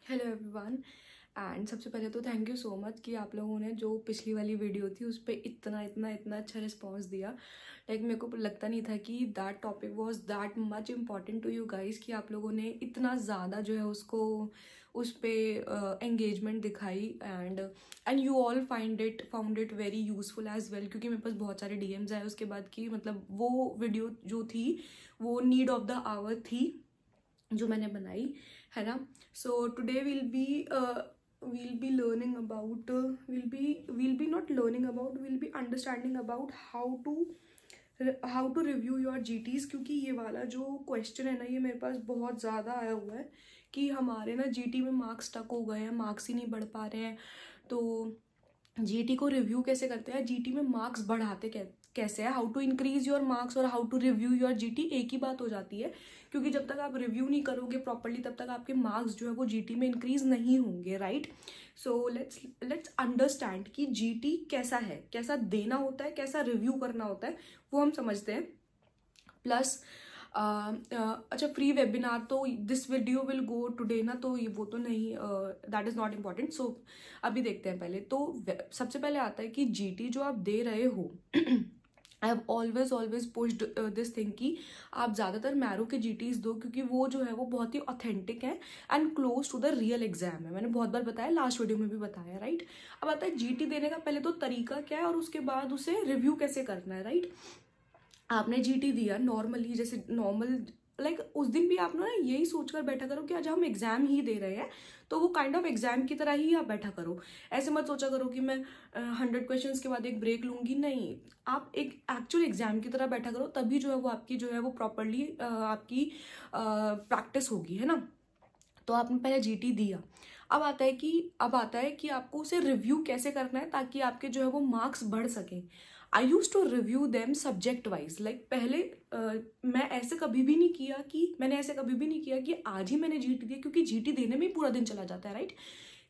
Hello everyone. And सबसे पहले तो थैंक यू सो मच कि आप लोगों ने जो पिछली वाली वीडियो थी उस पर इतना इतना इतना अच्छा रिस्पांस दिया। लाइक मेरे को लगता नहीं था कि that topic was that much important to you guys कि आप लोगों ने इतना ज़्यादा जो है उसको उस पर एंगेजमेंट दिखाई। And you all found it very useful as well, क्योंकि मेरे पास बहुत सारे डीएम्स आए उसके बाद कि मतलब वो वीडियो जो थी वो नीड ऑफ द आवर थी जो मैंने बनाई, है ना। So today we'll be learning about we'll be not learning about, we'll be understanding about how to review your GTs। क्योंकि ये वाला जो क्वेश्चन है ना, ये मेरे पास बहुत ज़्यादा आया हुआ है कि हमारे ना GT में मार्क्स स्टक हो गए हैं, मार्क्स ही नहीं बढ़ पा रहे हैं। तो GT को रिव्यू कैसे करते हैं, GT में मार्क्स बढ़ाते कैसे है, how to increase your marks और how to review your GT एक ही बात हो जाती है। क्योंकि जब तक आप रिव्यू नहीं करोगे प्रॉपरली तब तक आपके मार्क्स जो है वो GT में इंक्रीज नहीं होंगे, राइट। सो लेट्स अंडरस्टैंड कि GT कैसा है, कैसा देना होता है, कैसा रिव्यू करना होता है, वो हम समझते हैं। प्लस अच्छा, फ्री वेबिनार तो this video will go today ना, तो ये वो तो नहीं, दैट इज़ नॉट इम्पॉर्टेंट। सो अभी देखते हैं पहले तो सबसे पहले आता है कि GT जो आप दे रहे हो I have always pushed this thing कि आप ज़्यादातर मैरो के GTs दो, क्योंकि वो जो है वो बहुत ही ऑथेंटिक है and close to the real exam है। मैंने बहुत बार बताया, लास्ट वीडियो में भी बताया, राइट। अब आता है GT देने का पहले तो तरीका क्या है और उसके बाद उसे रिव्यू कैसे करना है, राइट। आपने GT दिया नॉर्मली, जैसे नॉर्मल लाइक उस दिन भी आप ना यही सोचकर बैठा करो कि आज हम एग्जाम ही दे रहे हैं, तो वो काइंड ऑफ एग्जाम की तरह ही आप बैठा करो। ऐसे मत सोचा करो कि मैं 100 क्वेश्चंस के बाद एक ब्रेक लूंगी, नहीं। आप एक एक्चुअल एग्जाम की तरह बैठा करो, तभी जो है वो आपकी जो है वो प्रॉपरली आपकी प्रैक्टिस होगी, है ना। तो आपने पहले GT दिया। अब आता है कि आपको उसे रिव्यू कैसे करना है ताकि आपके जो है वो मार्क्स बढ़ सकें। I use to review them subject wise. Like पहले मैंने ऐसे कभी भी नहीं किया कि आज ही मैंने GT दिया, क्योंकि GT देने में ही पूरा दिन चला जाता है, राइट।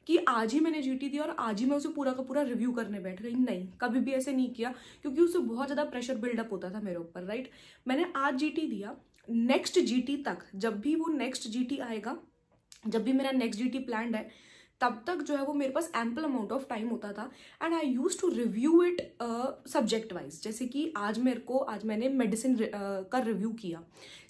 कि आज ही मैंने GT दिया और आज ही मैं उसे पूरा का पूरा रिव्यू करने बैठ गई, नहीं, कभी भी ऐसे नहीं किया, क्योंकि उससे बहुत ज़्यादा प्रेशर बिल्डअप होता था मेरे ऊपर, राइट। मैंने आज GT दिया, नेक्स्ट GT तक, जब भी वो नेक्स्ट GT आएगा, जब भी मेरा नेक्स्ट GT प्लान्ड है, तब तक जो है वो मेरे पास एम्पल अमाउंट ऑफ टाइम होता था and I use to review it subject wise. जैसे कि आज मैंने मेडिसिन का रिव्यू किया।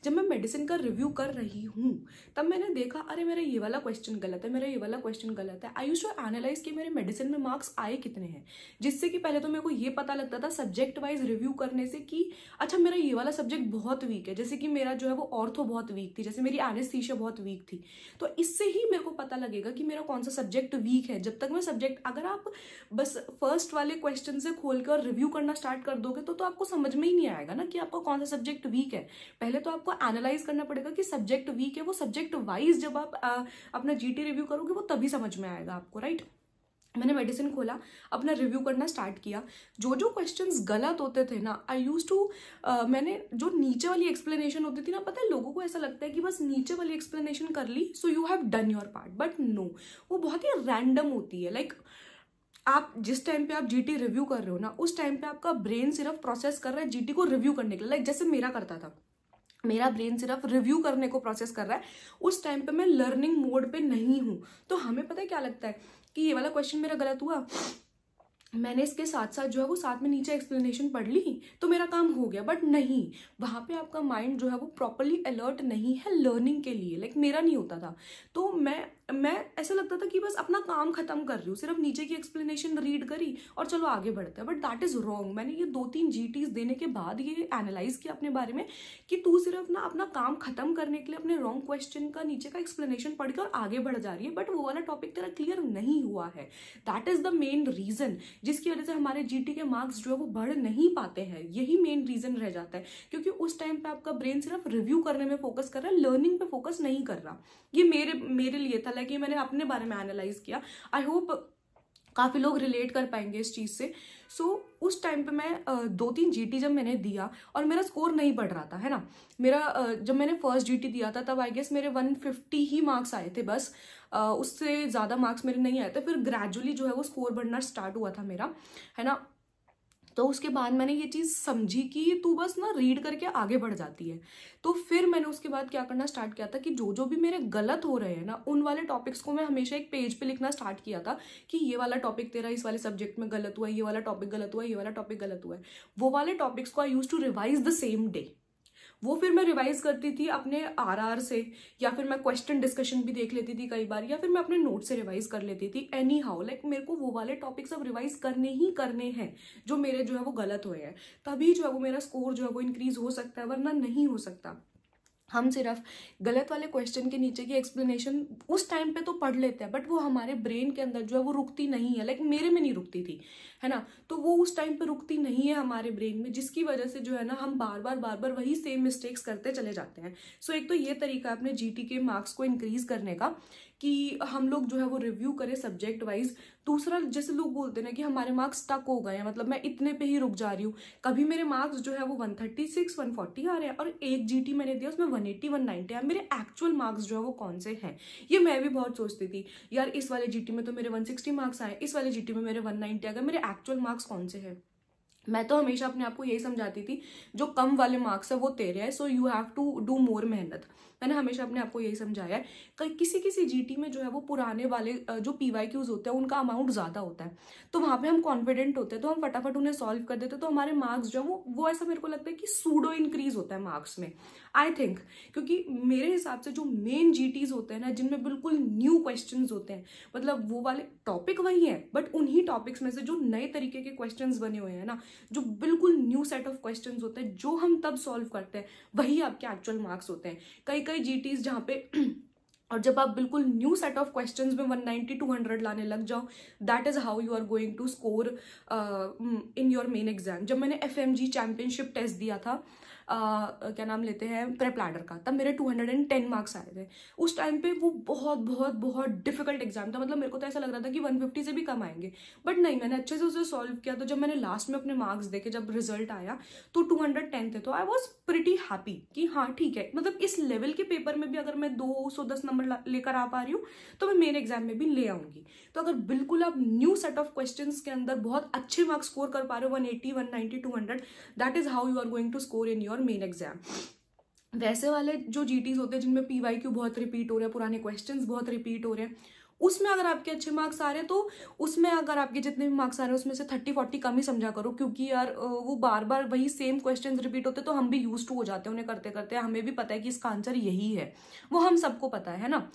जब मैं मेडिसिन का रिव्यू कर रही हूँ तब मैंने देखा, अरे मेरा ये वाला क्वेश्चन गलत है, मेरा ये वाला क्वेश्चन गलत है। आई यूज टू एनालाइज कि मेरे मेडिसिन में मार्क्स आए कितने हैं, जिससे कि पहले तो मेरे को ये पता लगता था सब्जेक्ट वाइज रिव्यू करने से कि अच्छा मेरा ये वाला सब्जेक्ट बहुत वीक है। जैसे कि मेरा जो है वो ऑर्थो बहुत वीक थी, जैसे मेरी एनेस्थीसिया बहुत वीक थी, तो इससे ही मेरे को पता लगेगा कि मेरा कौन सा सब्जेक्ट वीक है। जब तक मैं सब्जेक्ट, अगर आप बस फर्स्ट वाले क्वेश्चन से खोलकर रिव्यू करना स्टार्ट कर दोगे तो आपको समझ में ही नहीं आएगा ना कि आपका कौन सा सब्जेक्ट वीक है। पहले तो आपको एनालाइज करना पड़ेगा कि सब्जेक्ट वीक है, वो सब्जेक्ट वाइज जब आप अपना GT रिव्यू करोगे वो तभी समझ में आएगा आपको, राइट। मैंने मेडिसिन खोला, अपना रिव्यू करना स्टार्ट किया। जो जो क्वेश्चंस गलत होते थे ना, आई यूज टू मैंने जो नीचे वाली एक्सप्लेनेशन होती थी ना, पता है लोगों को ऐसा लगता है कि बस नीचे वाली एक्सप्लेनेशन कर ली so you have done your part, but no, वो बहुत ही रैंडम होती है। लाइक आप जिस टाइम पे आप GT रिव्यू कर रहे हो ना, उस टाइम पे आपका ब्रेन सिर्फ प्रोसेस कर रहा है GT को रिव्यू करने के लिए। लाइक जैसे मेरा करता था, मेरा ब्रेन सिर्फ रिव्यू करने को प्रोसेस कर रहा है, उस टाइम पे मैं लर्निंग मोड पे नहीं हूं। तो हमें पता है क्या लगता है कि ये वाला क्वेश्चन मेरा गलत हुआ, मैंने इसके साथ साथ जो है वो साथ में नीचे एक्सप्लेनेशन पढ़ ली तो मेरा काम हो गया, बट नहीं, वहां पे आपका माइंड जो है वो प्रॉपरली अलर्ट नहीं है लर्निंग के लिए। लाइक मेरा नहीं होता था, तो मैं ऐसा लगता था कि बस अपना काम खत्म कर रही हूँ, सिर्फ नीचे की एक्सप्लेनेशन रीड करी और चलो आगे बढ़ते हैं, बट दैट इज रॉन्ग। मैंने ये 2-3 GTs देने के बाद ये एनालाइज किया अपने बारे में कि तू सिर्फ ना अपना काम खत्म करने के लिए अपने रॉन्ग क्वेश्चन का नीचे का एक्सप्लेनेशन पढ़कर आगे बढ़ जा रही है, बट वो वाला टॉपिक तेरा क्लियर नहीं हुआ है। That is the main reason जिसकी वजह से हमारे GT के मार्क्स जो है वो बढ़ नहीं पाते हैं। यही मेन रीजन रह जाता है, क्योंकि उस टाइम पे आपका ब्रेन सिर्फ रिव्यू करने में फोकस कर रहा है, लर्निंग पे फोकस नहीं कर रहा। ये मेरे लिए था, लाइक ये मैंने अपने बारे में एनालाइज किया। आई होप काफी लोग रिलेट कर पाएंगे इस चीज से। सो उस टाइम पे मैं 2-3 GT जब मैंने दिया और मेरा स्कोर नहीं बढ़ रहा था, है ना। मेरा जब मैंने फर्स्ट GT दिया था तब आई गेस मेरे 150 ही मार्क्स आए थे बस, उससे ज्यादा मार्क्स मेरे नहीं आए थे। फिर ग्रेजुअली जो है वो स्कोर बढ़ना स्टार्ट हुआ था मेरा, है ना। तो उसके बाद मैंने ये चीज़ समझी कि तू बस ना रीड करके आगे बढ़ जाती है। तो फिर मैंने उसके बाद क्या करना स्टार्ट किया था कि जो जो भी मेरे गलत हो रहे हैं ना, उन वाले टॉपिक्स को मैं हमेशा एक पेज पे लिखना स्टार्ट किया था कि ये वाला टॉपिक तेरा इस वाले सब्जेक्ट में गलत हुआ है, ये वाला टॉपिक गलत हुआ है, ये वाला टॉपिक गलत हुआ है। वो वाले टॉपिक्स को I use to revise the same day. वो फिर मैं रिवाइज करती थी अपने आरआर से, या फिर मैं क्वेश्चन डिस्कशन भी देख लेती थी कई बार, या फिर मैं अपने नोट से रिवाइज कर लेती थी। एनी हाउ लाइक मेरे को वो वाले टॉपिक्स अब रिवाइज करने ही करने हैं जो मेरे जो है वो गलत हुए हैं, तभी जो है वो मेरा स्कोर जो है वो इंक्रीज हो सकता है, वरना नहीं हो सकता। हम सिर्फ गलत वाले क्वेश्चन के नीचे की एक्सप्लेनेशन उस टाइम पे तो पढ़ लेते हैं, बट वो हमारे ब्रेन के अंदर जो है वो रुकती नहीं है। लाइक मेरे में नहीं रुकती थी, है ना, तो वो उस टाइम पे रुकती नहीं है हमारे ब्रेन में, जिसकी वजह से जो है ना हम बार बार वही सेम मिस्टेक्स करते चले जाते हैं। सो एक तो ये तरीका है अपने जीटी के मार्क्स को इंक्रीज करने का कि हम लोग जो है वो रिव्यू करें सब्जेक्ट वाइज। दूसरा, जैसे लोग बोलते हैं ना कि हमारे मार्क्स स्टक हो गए हैं, मतलब मैं इतने पे ही रुक जा रही हूँ। कभी मेरे मार्क्स जो है वो 136 140 आ रहे हैं और एक जीटी मैंने दिया उसमें 180 190 है, मेरे एक्चुअल मार्क्स जो है वो कौन से हैं? ये मैं भी बहुत सोचती थी, यार इस वाले जीटी में तो मेरे 160 मार्क्स आए, इस वाले जीटी में मेरे 190 आ गए, मेरे एक्चुअल मार्क्स कौन से हैं? मैं तो हमेशा अपने आप को यही समझाती थी, जो कम वाले मार्क्स है वो तेरे है, so you have to do more मेहनत। मैंने हमेशा अपने आप को यही समझाया है। किसी किसी जीटी में जो है वो पुराने वाले जो पीवाईक्यूज होते हैं उनका अमाउंट ज्यादा होता है, तो वहां पे हम कॉन्फिडेंट होते हैं, तो हम फटाफट उन्हें सॉल्व कर देते हैं, तो हमारे मार्क्स जो है वो ऐसा मेरे को लगता है कि सूडो इंक्रीज होता है मार्क्स में, आई थिंक। क्योंकि मेरे हिसाब से जो मेन जीटीज होते हैं ना, जिनमें बिल्कुल न्यू क्वेश्चंस होते हैं, मतलब वो वाले टॉपिक वही है बट उन्हीं टॉपिक्स में से जो नए तरीके के क्वेश्चंस बने हुए हैं ना, जो बिल्कुल न्यू सेट ऑफ क्वेश्चंस होते हैं, जो हम तब सॉल्व करते हैं, वही आपके एक्चुअल मार्क्स होते हैं। कई जीटीज जहाँ पे और जब आप बिल्कुल न्यू सेट ऑफ क्वेश्चंस में 190 200 लाने लग जाओ, that is how you are going to score in your main exam. जब मैंने FMG चैंपियनशिप टेस्ट दिया था, क्या नाम लेते हैं, प्रेप लैडर का, तब मेरे 210 मार्क्स आए थे। उस टाइम पे वो बहुत बहुत बहुत डिफिकल्ट एग्जाम था, मतलब मेरे को तो ऐसा लग रहा था कि 150 से भी कम आएंगे, बट नहीं, मैंने अच्छे से उसे सॉल्व किया। तो जब मैंने लास्ट में अपने मार्क्स देखे, जब रिजल्ट आया तो 210 थे, तो आई वॉज प्रिटी हैप्पी कि हाँ ठीक है, मतलब इस लेवल के पेपर में भी अगर मैं 210 नंबर लेकर आ पा रही हूँ तो मैं मेन एग्जाम में भी ले आऊंगी। तो अगर बिल्कुल आप न्यू सेट ऑफ क्वेश्चंस के अंदर बहुत अच्छे मार्क्स स्कोर कर पा रहे हो, 180 190 200, that is how you are going to score in your main exam. वैसे वाले जो जीटीज होते हैं जिनमें पीवाईक्यू बहुत रिपीट हो रहे हैं, पुराने क्वेश्चंस बहुत रिपीट हो रहे हैं, उसमें अगर आपके अच्छे मार्क्स आ रहे हैं तो उसमें अगर आपके जितने भी मार्क्स आ रहे हैं उसमें से 30-40 कम ही समझा करो, क्योंकि यार वो बार बार वही सेम क्वेश्चंस रिपीट होते हैं, तो हम भी यूज टू हो जाते हैं उन्हें करते करते। हमें भी पता है कि इसका आंसर यही है, वो हम सबको पता है ना।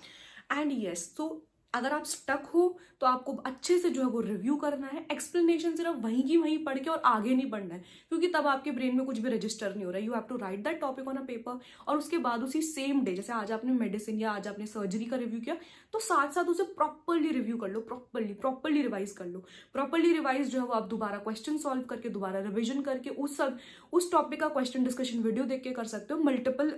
एंड यस, तो अगर आप स्टक हो तो आपको अच्छे से जो है वो रिव्यू करना है, एक्सप्लेनेशन सिर्फ वहीं की वहीं पढ़ के और आगे नहीं बढ़ना है, क्योंकि तब आपके ब्रेन में कुछ भी रजिस्टर नहीं हो रहा है। You have to write that topic on a paper, और उसके बाद उसी सेम डे, जैसे आज आपने मेडिसिन या आज आपने सर्जरी का रिव्यू किया, तो साथ साथ उसे प्रॉपरली रिव्यू कर लो, प्रॉपरली रिवाइज कर लो। प्रॉपरली रिवाइज जो है वो आप दोबारा क्वेश्चन सॉल्व करके, दोबारा रिविजन करके उस टॉपिक का क्वेश्चन डिस्कशन वीडियो देख के कर सकते हो। मल्टीपल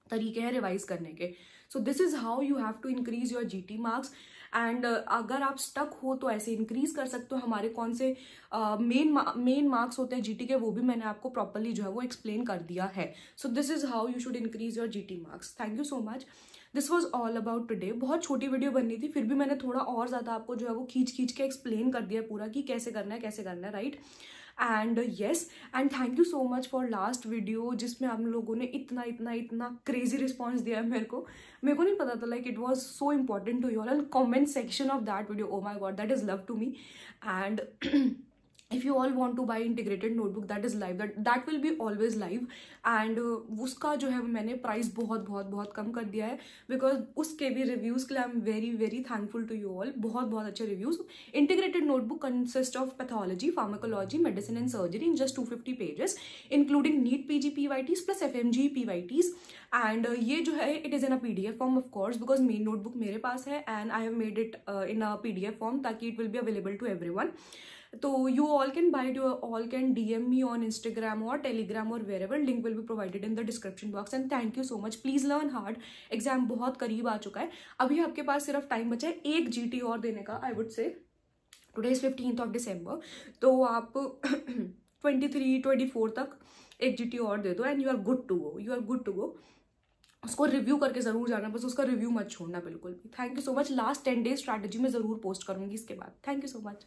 तरीके हैं रिवाइज करने के। So this is how you have to increase your GT marks. And अगर आप स्टक हो तो ऐसे इंक्रीज कर सकते हो। हमारे कौन से मेन मार्क्स होते हैं जीटी के, वो भी मैंने आपको प्रॉपरली जो है वो एक्सप्लेन कर दिया है। सो this is how you should increase your GT marks. Thank you so much. This was all about today. बहुत छोटी वीडियो बननी थी, फिर भी मैंने थोड़ा और ज्यादा आपको जो है वो खींच के एक्सप्लेन कर दिया पूरा कि कैसे करना है, right. And yes, and thank you so much for last video, जिसमें आप लोगों ने इतना क्रेजी रिस्पॉन्स दिया है मेरे को नहीं पता था, like it was so important to you all. And comment section of that video, oh my god, that is love to me. And if you all want to buy integrated notebook, that is live, that will be always live। and उसका जो है मैंने price बहुत कम कर दिया है, because उसके भी रिव्यूज के लिए I am very thankful to you all. बहुत अच्छे reviews. Integrated notebook consist of pathology, pharmacology, medicine and surgery in just 250 pages, including NEET PG PYTs plus FMG PYTs। And ये जो है it is in a PDF form of course, because main notebook मेरे पास है and I have made it in a PDF form, ताकि it will be available to everyone. तो you all can buy it, you all can DM me on Instagram or Telegram or wherever, link will be provided in the description box। and thank you so much, please learn hard। Exam बहुत करीब आ चुका है, अभी आपके पास सिर्फ time बचा है एक GT और देने का। I would say today is 15th of December, तो आप 23-24 तक एक GT और दे दो and you are good to go. उसको रिव्यू करके जरूर जाना, बस उसका रिव्यू मत छोड़ना बिल्कुल भी। Thank you so much. Last 10 days strategy में जरूर पोस्ट करूंगी इसके बाद। Thank you so much.